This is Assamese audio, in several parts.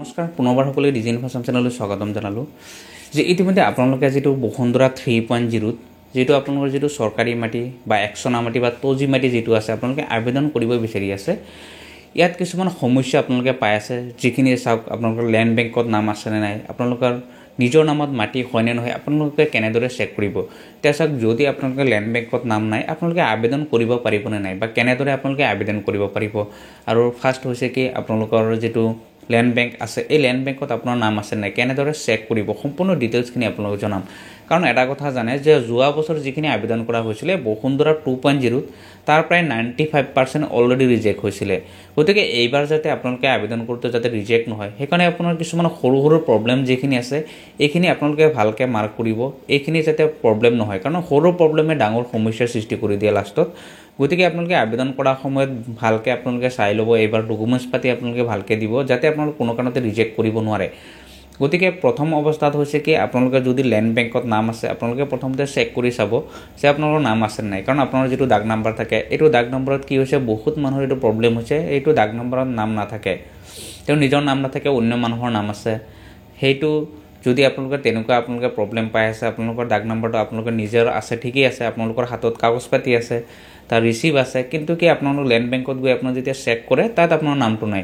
নমস্কাৰ পুনৰবাৰ সকলোৱে ডিজাইন ফাৰ্ম চেনেললৈ স্বাগতম জনালোঁ যে ইতিমধ্যে আপোনালোকে যেটো বসুন্ধৰা 3.0 যেটো আপোনালোকৰ যেটো চৰকাৰী মাটি বা একচনা মাটি বা তজি মাটি যেটো আছে আপোনালোকে আবেদন কৰিব বিচাৰি আছে ইয়াত কিছুমান সমস্যা আপোনালোকে পাই আছে যিখিনি চাওক আপোনালোকৰ ল্যান্ড বেংকত নাম আছে নে নাই আপোনালোকৰ নিজৰ নামত মাটি হয় নে নহয় আপোনালোকে কেনেদৰে চেক কৰিব তেছক যদি আপোনালোকৰ ল্যান্ড বেংকত নাম নাই আপোনালোকে আবেদন কৰিব পাৰিব নে নাই বা কেনেদৰে আপোনালোকে আবেদন কৰিব পাৰিব আৰু ফাৰ্স্ট হৈছে কি আপোনালোকৰ যেটো ল্যান্ড বেংক আছে এই ল্যান্ড বেংকত আপোনাৰ নাম আছে নাই কেনেদৰে চেক কৰিব সম্পূৰ্ণ ডিটেইলছখিনি আপোনালোক জনাম কাৰণ এটা কথা জানে যে যোৱা বছৰ যিখিনি আবেদন কৰা হৈছিল বসুন্ধৰা 2.0 তাৰ প্ৰায় 95% অলৰেডি ৰিজেক্ট হৈছিল গতিকে এইবাৰ যাতে আপোনালোকে আবেদন কৰোতে যাতে ৰিজেক্ট নহয় হেকাৰণে আপোনাৰ কিছুমান সৰু সৰু প্ৰবলেম যিখিনি আছে এইখিনি আপোনালোকে ভালকে মাৰ্ক কৰিব এইখিনি যাতে প্ৰবলেম নহয় কাৰণ সৰু প্ৰবলেমে ডাঙৰ সমস্যাৰ সৃষ্টি কৰি দিয়ে লাষ্টত গতিকে আপোনালোকে আবেদন কৰা সময়ত ভালকে আপোনালোকে চাই ল'ব এইবাৰ ডকুমেন্টছ পাতি আপোনালোকে ভালকে দিব যাতে আপোনালোক কোনো কাৰণতে ৰিজেক্ট কৰিব নোৱাৰে গতিকে প্ৰথম অৱস্থাত হৈছে কি আপোনালোকে যদি ল্যান্ড বেংকত নাম আছে আপোনালোকে প্ৰথমতে চেক কৰি চাব যে আপোনালোকৰ নাম আছে নাই কাৰণ আপোনাৰ যেটো দাগ নম্বৰ থাকে এইটো দাগ নম্বৰত কি হৈছে বহুত মানুহৰ এইটো প্ৰবলেম হৈছে এইটো দাগ নম্বৰত নাম নাথাকে তেওঁ নিজৰ নাম নাথাকে অন্য মানুহৰ নাম আছে হেইটো যদি আপোনালোকে তেনেকুৱা আপোনালোকে প্ৰবলেম পাই আছে আপোনালোকৰ দাগ নম্বৰটো আপোনালোকৰ নিজৰ আছে ঠিকই আছে আপোনালোকৰ হাতত কাগজ পাতি আছে তাৰ ৰিসিভ আছে কিন্তু কি আপোনালোক ল্যান্ড বেংকত গৈ আপোনালোকে যেতিয়া চেক কৰে তাত আপোনাৰ নামটো নাই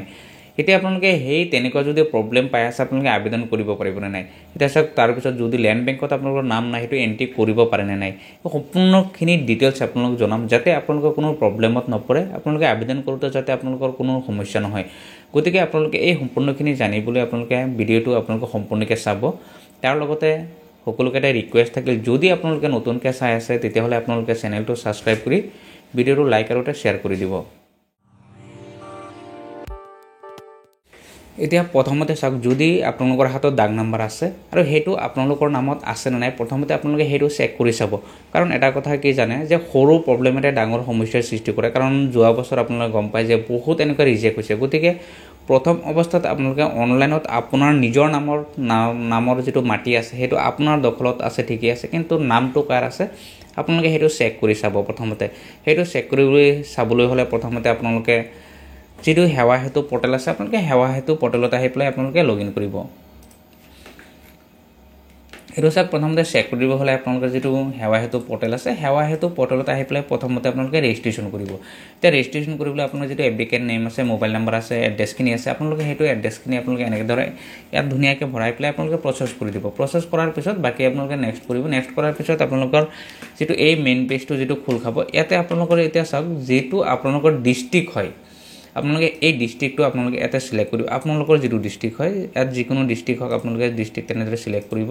এতিয়া আপোনালোকে হেই তেনেকুৱা যদি প্ৰবলেম পাই আছে আপোনালোকে আবেদন কৰিব পাৰিব নে নাই এতিয়া সক তাৰ পিছত যদি ল্যান্ড বেংকত আপোনালোকৰ নাম নাই হেতু এন্ট্ৰি কৰিব পাৰে নে নাই সম্পূৰ্ণখিনি ডিটেইলছ আপোনালোক জনাম যাতে আপোনালোকৰ কোনো প্ৰবলেমত নপৰে আপোনালোকে আবেদন কৰোতে যাতে আপোনালোকৰ কোনো সমস্যা নহয় গতিকে আপোনালোকে এই সম্পূৰ্ণখিনি জানিবলৈ আপোনালোকে ভিডিওটো আপোনালোক সম্পূৰ্ণকৈ চাব তাৰ লগতে সকলোকেটা ৰিকুৱেষ্ট থাকিল যদি আপোনালোকে নতুনকৈ চাই আছে তেতিয়াহলে আপোনালোকে চেনেলটো সাবস্ক্ৰাইব কৰি ভিডিওটো লাইক আৰু শ্বেয়াৰ কৰি দিব এতিয়া প্ৰথমতে চাওক যদি আপোনালোকৰ হাতত দাগ নম্বৰ আছে আৰু হেতু আপোনালোকৰ নামত আছে নে নাই প্ৰথমতে আপোনালোকে হেতু চেক কৰি চাব কাৰণ এটা কথা কি জানে যে সৰু প্ৰবলেম এটা ডাঙৰ সমস্যাৰ সৃষ্টি কৰে কাৰণ যোৱা বছৰ আপোনালোকে গম পায় যে বহুত এনেকুৱা ৰিজেক্ট হৈছে গতিকে প্ৰথম অৱস্থাত আপোনালোকে অনলাইনত আপোনাৰ নিজৰ নামৰ যেটো মাটি আছে হেতু আপোনাৰ দখলত আছে ঠিকই আছে কিন্তু নামটো কাৰ আছে আপোনালোকে হেতু চেক কৰি চাব প্ৰথমতে হেতু চেক কৰিবলৈ চাবলৈ হলে প্ৰথমতে আপোনালোকে যেটো হেৱা হেতু পৰ্টেল আছে আপোনালোকে হেৱা হেতু পৰ্টেলত আহি প্লাই আপোনালোকে লগইন কৰিব এটো সক প্ৰথমতে চেক কৰিব হলে আপোনালোকৰ যেটো হেৱা হেতু পৰ্টেল আছে হেৱা হেতু পৰ্টেলত আহি প্লাই প্ৰথমতে আপোনালোকে ৰেজিষ্ট্ৰেচন কৰিব তে ৰেজিষ্ট্ৰেচন কৰিবলৈ আপোনাৰ যেটো এপ্লিকেন্ট নেম আছে মোবাইল নম্বৰ আছে এড্ৰেছখিনি আছে আপোনালোকে হেতু এড্ৰেছখিনি আপোনালোকে এনেকে ধৰে ইয়াত ধুনিয়াকৈ ভৰাই প্লাই আপোনালোকে প্ৰসেস কৰি দিব প্ৰসেস কৰাৰ পিছত বাকি আপোনালোকে নেক্সট কৰিব নেক্সট কৰাৰ পিছত আপোনালোকৰ যেটো এই মেইন পেজটো যেটো খোল খাব ইয়াতে আপোনালোকৰ এতিয়া সক যেটো আপোনালোকৰ ডিস্ট্ৰিক্ট হয় আপোনালোকে এই ডিস্ট্ৰিক্টটো আপোনালোকে এটা সিলেক্ট কৰিব আপোনালোকৰ যেটো ডিস্ট্ৰিক্ট হয় ইয়াত যিকোনো ডিস্ট্ৰিক্ট হক আপোনালোকে ডিস্ট্ৰিক্ট তেনেদৰে সিলেক্ট কৰিব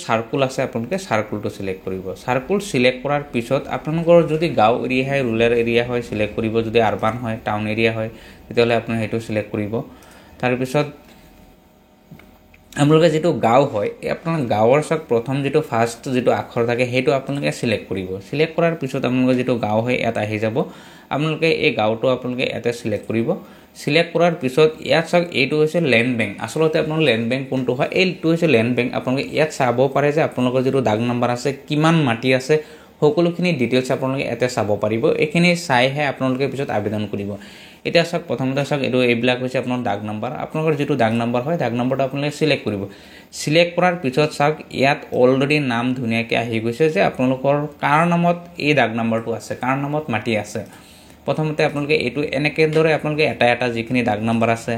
সাৰ্কুল আছে আপোনালোকে সাৰ্কুলটো সিলেক্ট কৰিব সাৰ্কুল সিলেক্ট কৰাৰ পিছত আপোনালোকৰ যদি গাঁও এৰিয়া হয় ৰুৰাল এৰিয়া হয় সিলেক্ট কৰিব যদি আৰবান হয় টাউন এৰিয়া হয় তেতিয়ালে আপোনালোকে হেতু সিলেক্ট কৰিব তাৰ পিছত আপোনালোকে যেটো গাঁও হয় আপোনাৰ গাঁৱৰ সক প্ৰথম যেটো ফাৰ্স্ট যেটো আখৰ থাকে হেতু আপোনালোকে সিলেক্ট কৰিব সিলেক্ট কৰাৰ পিছত আপোনালোকৰ যেটো গাঁও হয় ইয়াত আহি যাব আপোনালোকে এই গাঁওটো আপোনালোকে এতে সিলেক্ট কৰিব সিলেক্ট কৰাৰ পিছত ইয়াত সক এইটো হৈছে ল্যান্ড বেংক আসলতে আপোনাৰ ল্যান্ড বেংক কোনটো হয় এইটো হৈছে ল্যান্ড বেংক আপোনালোকে ইয়াত চাব পাৰে যে আপোনালোকৰ যেটো দাগ নম্বৰ আছে কিমান মাটি আছে সকলোখিনি ডিটেইলছ আপোনালোকে এতে চাব পাৰিব এখিনি চাইহে আপোনালোকে পিছত আবেদন কৰিব এটা সক প্ৰথমতে সক এটো এইবিলাক হৈছে আপোনাৰ দাগ নম্বৰ আপোনালোকৰ যেটো দাগ নম্বৰ হয় দাগ নম্বৰটো আপোনালোকে সিলেক্ট কৰিব সিলেক্ট কৰাৰ পিছত সক ইয়াত অলৰেডি নাম ধুনিয়াকৈ আহি গৈছে যে আপোনালোকৰ কাৰ নামত এই দাগ নম্বৰটো আছে কাৰ নামত মাটি আছে প্ৰথমতে আপোনালোকে এটো এনেকে ধৰে আপোনালোকে এটা যিখিনি দাগ নম্বৰ আছে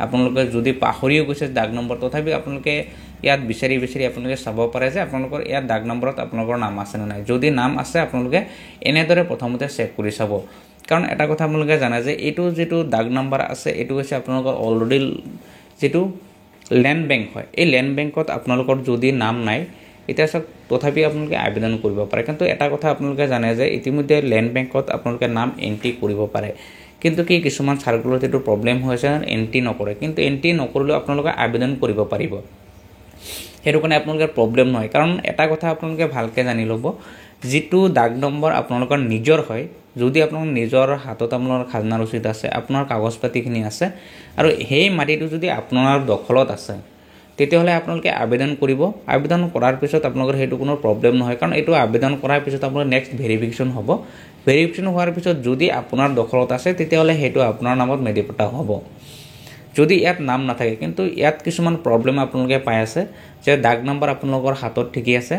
আপোনালোকে যদি পাহৰিও গৈছে দাগ নম্বৰ তথাপি আপোনালোকে ইয়াত বিচাৰি আপোনালোকে চাব পাৰে যে আপোনালোকৰ ইয়াত দাগ নম্বৰত আপোনালোকৰ নাম আছে নে নাই যদি নাম আছে আপোনালোকে এনেদৰে প্ৰথমতে চেক কৰি চাব কাৰণ এটা কথা আপোনালোকে জানে যে এটো যেটো দাগ নম্বৰ আছে এটো হৈছে আপোনালোকৰ অলৰেডি যেটো ল্যান্ড বেংক হয় এই ল্যান্ড বেংকত আপোনালোকৰ যদি নাম নাই এটা সক তথাপি আপোনালোকে আবেদন কৰিব পাৰে কিন্তু এটা কথা আপোনালোকে জানে যে ইতিমধ্যে ল্যান্ড বেংকত আপোনালোকে নাম এন্ট্ৰি কৰিব পাৰে কিন্তু কি কিছুমান সাৰ্কুলত এটো প্ৰবলেম হৈছে এন্ট্ৰি নকৰে কিন্তু এন্ট্ৰি নকৰিলে আপোনালোকে আবেদন কৰিব পাৰিব হেতু কাৰণে আপোনালোকৰ প্ৰবলেম নহয় কাৰণ এটা কথা আপোনালোকে ভালকে জানি ল'ব যেটো দাগ নম্বৰ আপোনালোকৰ নিজৰ হয় যদি আপোনালোকৰ নিজৰ হাতত আপোনালোকৰ খাজনা ৰচিদ আছে আপোনাৰ কাগজ পাতিখিনি আছে আৰু হেই মাটিটো যদি আপোনাৰ দখলত আছে তেতিয়াহলে আপোনালোকে আবেদন কৰিব আবেদন কৰাৰ পিছত আপোনালোকৰ হেতু কোনো প্ৰবলেম নহয় কাৰণ এটো আবেদন কৰাৰ পিছত আপোনাৰ নেক্সট ভেৰিফিকেশন হ'ব ভেৰিফিকেশন হোৱাৰ পিছত যদি আপোনাৰ দখলত আছে তেতিয়াহলে হেতু আপোনাৰ নামত মেডিপটা হ'ব যদি ইয়াত নাম নাথাকে কিন্তু ইয়াত কিছুমান প্ৰব্লেম আপোনালোকে পাই আছে যে দাগ নম্বৰ আপোনালোকৰ হাতত ঠিকই আছে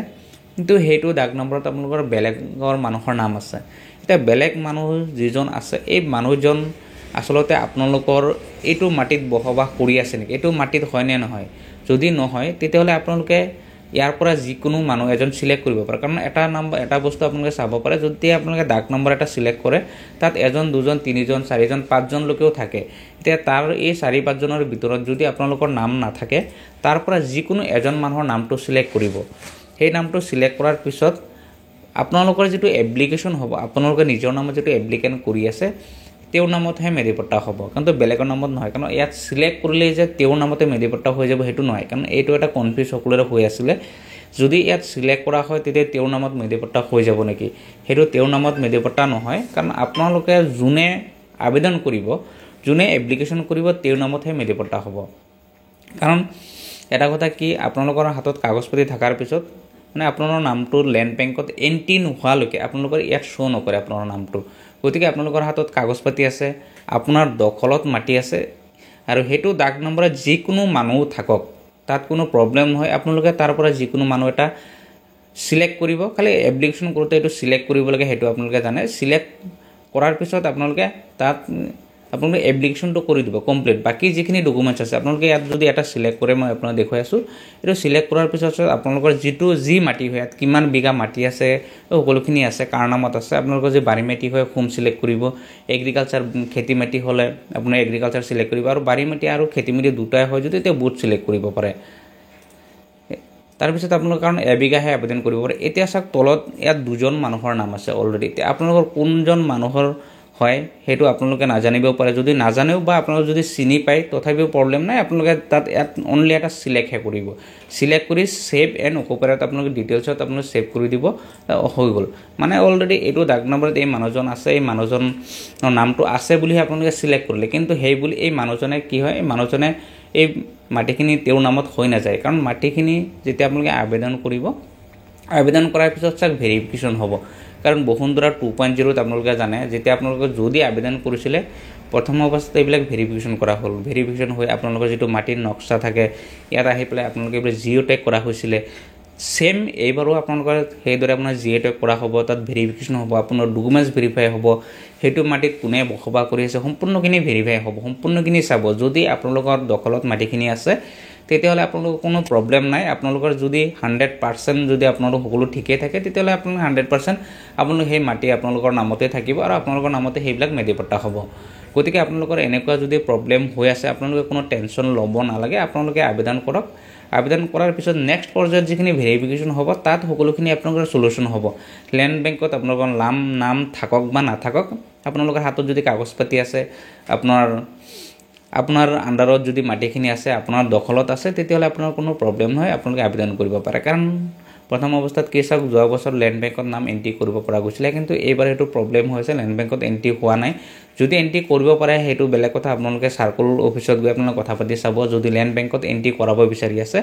কিন্তু সেইটো দাগ নম্বৰত আপোনালোকৰ বেলেগৰ মানুহৰ নাম আছে এতিয়া বেলেগ মানুহ যিজন আছে এই মানুহজন আসলতে আপোনালোকৰ এইটো মাটিত বসবাস কৰি আছে নেকি এইটো মাটিত হয় নে নহয় যদি নহয় তেতিয়াহ'লে আপোনালোকে ইয়াৰ পৰা যিকোনো মানুহ এজন সিলেক্ট কৰিব পাৰে কাৰণ এটা বস্তু আপোনালোকে চাব পাৰে যদি আপোনালোকে দাগ নম্বৰ এটা সিলেক্ট কৰে তাত এজন দুজন তিনিজন চাৰিজন পাঁচজন লোকেও থাকে এতিয়া তাৰ এই 4-5 জনৰ ভিতৰত যদি আপোনালোকৰ নাম নাথাকে তাৰ পৰা যিকোনো এজন মানুহৰ নামটো সিলেক্ট কৰিব সেই নামটো সিলেক্ট কৰাৰ পিছত আপোনালোকৰ যেটো এপ্লিকেশন হ'ব আপোনালোকে নিজৰ নামত যেটো এপ্লিকেশন কৰি আছে তেওঁৰ নামতহে মেধিপট্টা হ'ব কিন্তু বেলেগৰ নামত নহয় কাৰণ ইয়াত সিলেক্ট কৰিলে যে তেওঁৰ নামতে মেধিপট্টা হৈ যাব হেতু নহয় কাৰণ এইটো এটা কনফিউজ সকলোৰে হৈ আছিল যদি ইয়াত সিলেক্ট কৰা হয় তেতিয়া তেওঁৰ নামত মেধিপট্টা হৈ যাব নেকি হেতু তেওঁৰ নামত মেধিপট্টা নহয় কাৰণ আপোনালোকে জুনে আবেদন কৰিব জুনে এপ্লিকেশন কৰিব তেওঁৰ নামতহে মেধিপট্টা হ'ব কাৰণ এটা কথা কি আপোনালোকৰ হাতত কাগজপত্ৰ থাকাৰ পিছত মানে আপোনাৰ নামটো ল্যান্ড বেংকত এন্ট্ৰি নোহোৱালৈকে আপোনালোকৰ ইয়াত শো নকৰে আপোনাৰ নামটো গতিকে আপোনালোকৰ হাতত কাগজপত্ৰ আছে আপোনাৰ দখলত মাটি আছে আৰু হেতু দাগ নম্বৰত যিকোনো মানুহ থাকক তাত কোনো প্ৰবলেম নহয় আপোনালোকে তাৰ পৰা যিকোনো মানুহ এটা সিলেক্ট কৰিব খালি এপ্লিকেশন কৰোতে এটো সিলেক্ট কৰিব লাগে হেতু আপোনালোকে জানে সিলেক্ট কৰাৰ পিছত আপোনালোকে তাত আপোনালোকে এপ্লিকেশনটো কৰি দিব কমপ্লিট বাকি যিখিনি ডকুমেন্টছ আছে আপোনালোকে ইয়াত যদি এটা সিলেক্ট কৰে মই আপোনাক দেখুৱাই আছো এটো সিলেক্ট কৰাৰ পিছত আপোনালোকৰ যিটো যি মাটি হয় কিমান বিঘা মাটি আছে সকলোখিনি আছে কাৰ নামত আছে আপোনালোকৰ যে বাৰী মাটি হয় হোম সিলেক্ট কৰিব এগ্ৰিকালচাৰ খেতি মাটি হলে আপুনি এগ্ৰিকালচাৰ সিলেক্ট কৰিব আৰু বাৰী মাটি আৰু খেতি মাটি দুটাই হয় যদি তে বুট সিলেক্ট কৰিব পাৰে তাৰ পিছত আপোনালোকৰ কাৰণ এবিঘাহে আবেদন কৰিব পাৰে এতিয়া চাক তলত ইয়াত দুজন মানুহৰ নাম আছে অলৰেডি আপোনালোকৰ কোনজন মানুহৰ হয় হেতু আপোনালোকে নাজানিব পাৰে যদি নাজানেও বা আপোনালোক যদি চিনি পায় তথাপিও প্ৰবলেম নাই আপোনালোকে তাত অনলি এটা সিলেক্ট হে কৰিব সিলেক্ট কৰি সেভ এন্ড অকুপাৰত আপোনালোকে ডিটেইলছত আপোনালোকে সেভ কৰি দিব হৈ গল মানে অলৰেডি এটো দাগ নম্বৰত এই মানুহজন আছে এই মানুহজনৰ নামটো আছে বুলি আপোনালোকে সিলেক্ট কৰিলে কিন্তু হেই বুলি এই মানুহজনে কি হয় এই মানুহজনে এই মাটিখিনি তেওঁৰ নামত হৈ না যায় কাৰণ মাটিখিনি যেতিয়া আপোনালোকে আবেদন কৰিব আবেদন কৰাৰ পিছত চাক ভেৰিফিকেশন হ'ব কাৰণ বসুন্ধৰা 2.0 ত আপোনালোকে জানে যেতিয়া আপোনালোকে যদি আবেদন কৰিছিলে প্ৰথম অৱস্থাত এইবিলাক ভেৰিফিকেশন কৰা হ'ল ভেৰিফিকেশন হৈ আপোনালোকৰ যেটো মাটিৰ নকশা থাকে ইয়াত আহি পেলাই আপোনালোকে জিঅ টেগ কৰা হৈছিল সেম এইবাৰো আপোনালোকৰ হেইদৰে আপোনাৰ জিঅ টেগ কৰা হ'ব তাত ভেৰিফিকেশন হ'ব আপোনাৰ ডকুমেন্টছ ভেৰিফাই হ'ব হেতু মাটিত কোনে বসবাস কৰি আছে সম্পূৰ্ণখিনি ভেৰিফাই হ'ব সম্পূৰ্ণখিনি চাব যদি আপোনালোকৰ দখলত মাটিখিনি আছে তেতিয়াহলে আপোনালোকৰ কোনো প্ৰবলেম নাই আপোনালোকৰ যদি 100% যদি আপোনালোক সকলো ঠিকে থাকে তেতিয়াহলে আপোনালোক 100% আপোনালোক সেই মাটি আপোনালোকৰ নামতে থাকিব আৰু আপোনালোকৰ নামতে হেইবিলাক মেধিপট্টা হ'ব গতিকে আপোনালোকৰ এনেকুৱা যদি প্ৰবলেম হৈ আছে আপোনালোকে কোনো টেনচন ল'ব নালাগে আপোনালোকে আবেদন কৰক আবেদন কৰাৰ পিছত নেক্সট পৰ্যায়ত যিখিনি ভেৰিফিকেশন হ'ব তাত সকলোখিনি আপোনালোকৰ সলিউশন হ'ব ল্যান্ড বেংকত আপোনালোকৰ নাম থাকক বা নাথাকক আপোনালোকৰ হাতত যদি কাগজপত্ৰ আছে আপোনাৰ আন্ডাৰত যদি মাটিখিনি আছে আপোনাৰ দখলত আছে তেতিয়াহলে আপোনাৰ কোনো প্ৰবলেম নহয় আপোনালোকে আবেদন কৰিব পাৰে কাৰণ প্ৰথম অৱস্থাত কেছক যোৱা বছৰ ল্যান্ড বেংকত নাম এন্ট্ৰি কৰিব পৰা গৈছিল কিন্তু এইবাৰ হেতু প্ৰবলেম হৈছে ল্যান্ড বেংকত এন্ট্ৰি হোৱা নাই যদি এন্ট্ৰি কৰিব পাৰে হেতু বেলেগ কথা আপোনালোকে সাৰ্কুল অফিচত গৈ আপোনালোকে কথা পাতি চাব যদি ল্যান্ড বেংকত এন্ট্ৰি কৰাব বিচাৰি আছে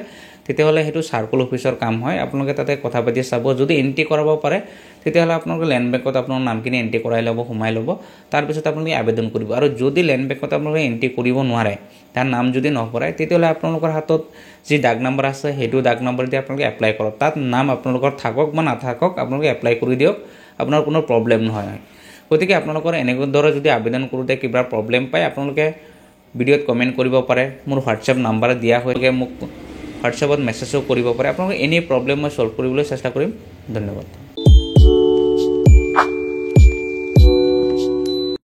তেতিয়াহলে হেতু সাৰ্কুল অফিচৰ কাম হয় আপোনালোকে তাতে কথা পাতি চাব যদি এন্ট্ৰি কৰাব পাৰে তেতিয়াহলে আপোনালোকে ল্যান্ড বেংকত আপোনাৰ নামখিনি এন্ট্ৰি কৰাই ল'ব সোমাই ল'ব তাৰ পিছত আপোনালোকে আবেদন কৰিব আৰু যদি ল্যান্ড বেংকত আপোনালোকে এন্ট্ৰি কৰিব নোৱাৰে তাৰ নাম যদি নপৰে তেতিয়াহলে আপোনালোকৰ হাতত যি দাগ নম্বৰ আছে হেতু দাগ নম্বৰ দি আপোনালোকে এপ্লাই কৰক তাত নাম আপোনালোকৰ থাকক বা নাথাকক আপোনালোকে এপ্লাই কৰি দিয়ক আপোনাৰ কোনো প্ৰবলেম নহয় গতিকে আপোনালোকৰ এনেকুৱা দৰে যদি আবেদন কৰোতে কিবা প্ৰবলেম পায় আপোনালোকে ভিডিঅ'ত কমেন্ট কৰিব পাৰে মোৰ WhatsApp নম্বৰ দিয়া হৈছে মোক WhatsAppত মেছেজও কৰিব পাৰে আপোনালোকে এনি প্ৰবলেম মই সলভ কৰিবলৈ চেষ্টা কৰিম ধন্যবাদ